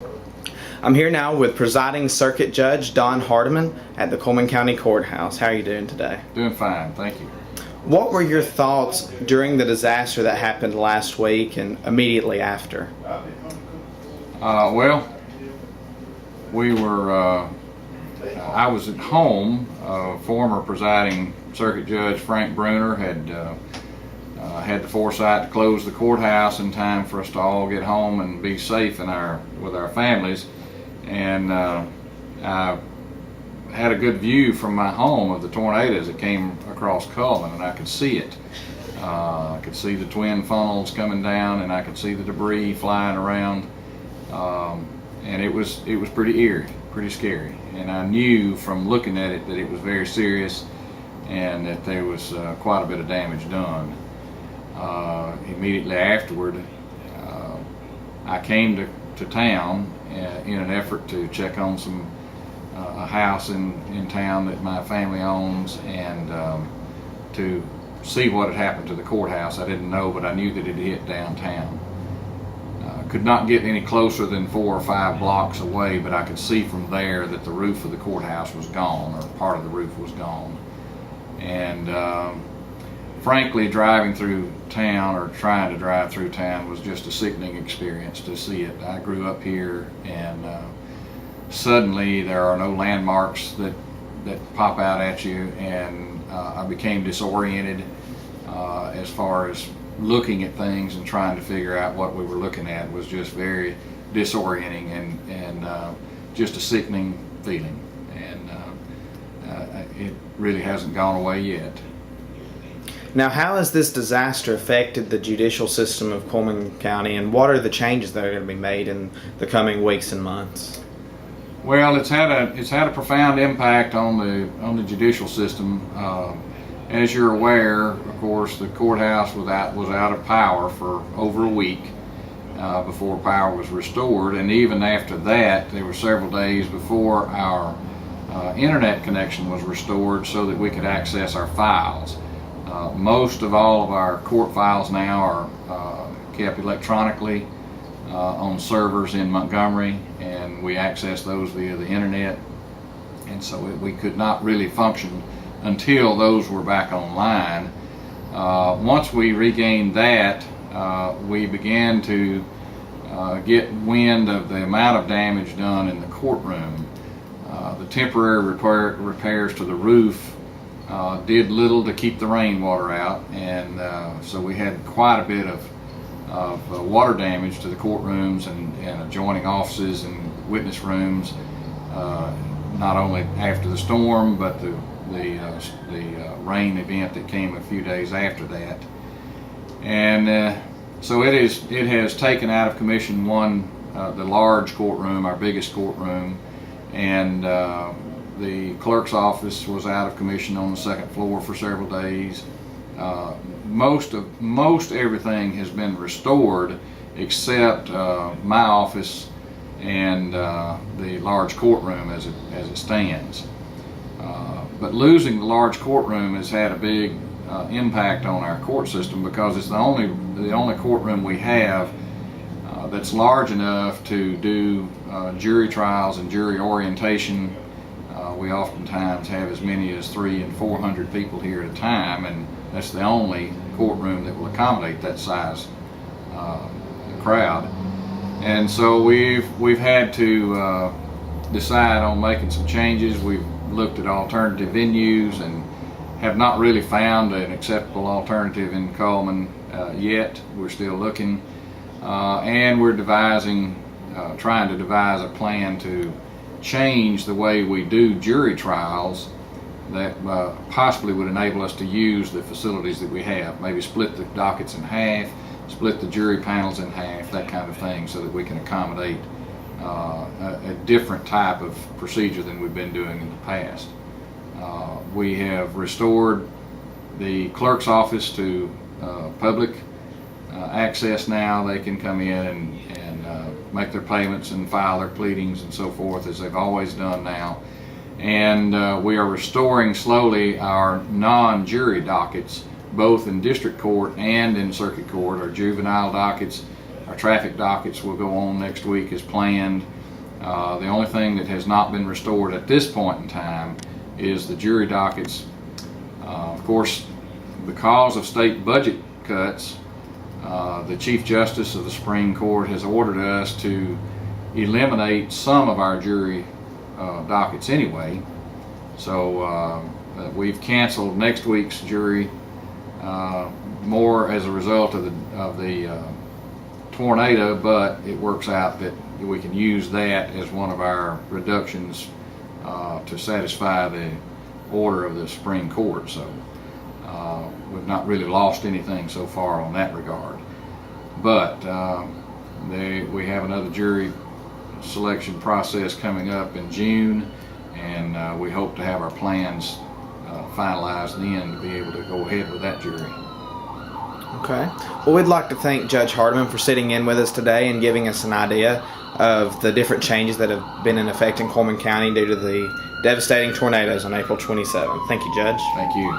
I'm here now with presiding circuit judge Don Hardeman at the Cullman County Courthouse. How are you doing today? Doing fine, thank you. What were your thoughts during the disaster that happened last week and immediately after? Well, I was at home. Former presiding circuit judge Frank Bruner had the foresight to close the courthouse in time for us to all get home and be safe with our families. And I had a good view from my home of the tornado as it came across Cullman, and I could see it. I could see the twin funnels coming down, and I could see the debris flying around. And it was pretty eerie, pretty scary. And I knew from looking at it that it was very serious and that there was quite a bit of damage done. Immediately afterward, I came to town in an effort to check on a house in town that my family owns, and to see what had happened to the courthouse. I didn't know, but I knew that it had hit downtown. Could not get any closer than 4 or 5 blocks away, but I could see from there that the roof of the courthouse was gone, or part of the roof was gone. And frankly, driving through town, or trying to drive through town, was just a sickening experience to see it. I grew up here, and suddenly there are no landmarks that pop out at you, and I became disoriented as far as looking at things and trying to figure out what we were looking at. Was just very disorienting and just a sickening feeling, and it really hasn't gone away yet. Now, how has this disaster affected the judicial system of Cullman County, and what are the changes that are going to be made in the coming weeks and months? Well, it's had a profound impact on the judicial system. As you're aware, of course, the courthouse was out of power for over a week before power was restored, and even after that, there were several days before our internet connection was restored so that we could access our files. Most of all of our court files now are kept electronically on servers in Montgomery, and we access those via the internet, and so we could not really function until those were back online. Once we regained that, we began to get wind of the amount of damage done in the courtroom. The temporary repairs to the roof did little to keep the rainwater out, and so we had quite a bit of water damage to the courtrooms and adjoining offices and witness rooms, not only after the storm, but the rain event that came a few days after that. And so it has taken out of commission the large courtroom, our biggest courtroom, and the clerk's office was out of commission on the second floor for several days. Most everything has been restored except my office and the large courtroom as it stands. But losing the large courtroom has had a big impact on our court system, because it's the only courtroom we have that's large enough to do jury trials and jury orientation. We oftentimes have as many as 300 and 400 people here at a time, and that's the only courtroom that will accommodate that size crowd. And so we've had to decide on making some changes. We've looked at alternative venues and have not really found an acceptable alternative in Cullman yet. We're still looking, and we're trying to devise a plan to change the way we do jury trials that possibly would enable us to use the facilities that we have. Maybe split the dockets in half, split the jury panels in half, that kind of thing, so that we can accommodate a different type of procedure than we've been doing in the past. We have restored the clerk's office to public access now. They can come in and make their payments and file their pleadings and so forth, as they've always done now. And we are restoring slowly our non-jury dockets, both in district court and in circuit court. Our juvenile dockets Our traffic dockets will go on next week as planned. The only thing that has not been restored at this point in time is the jury dockets. Of course, because of state budget cuts, the Chief Justice of the Supreme Court has ordered us to eliminate some of our jury dockets anyway. So we've canceled next week's jury more as a result of the tornado, but it works out that we can use that as one of our reductions to satisfy the order of the Supreme Court. So we've not really lost anything so far on that regard. But we have another jury selection process coming up in June, and we hope to have our plans finalized then to be able to go ahead with that jury. Okay. Well, we'd like to thank Judge Hardeman for sitting in with us today and giving us an idea of the different changes that have been in effect in Cullman County due to the devastating tornadoes on April 27th. Thank you, Judge. Thank you.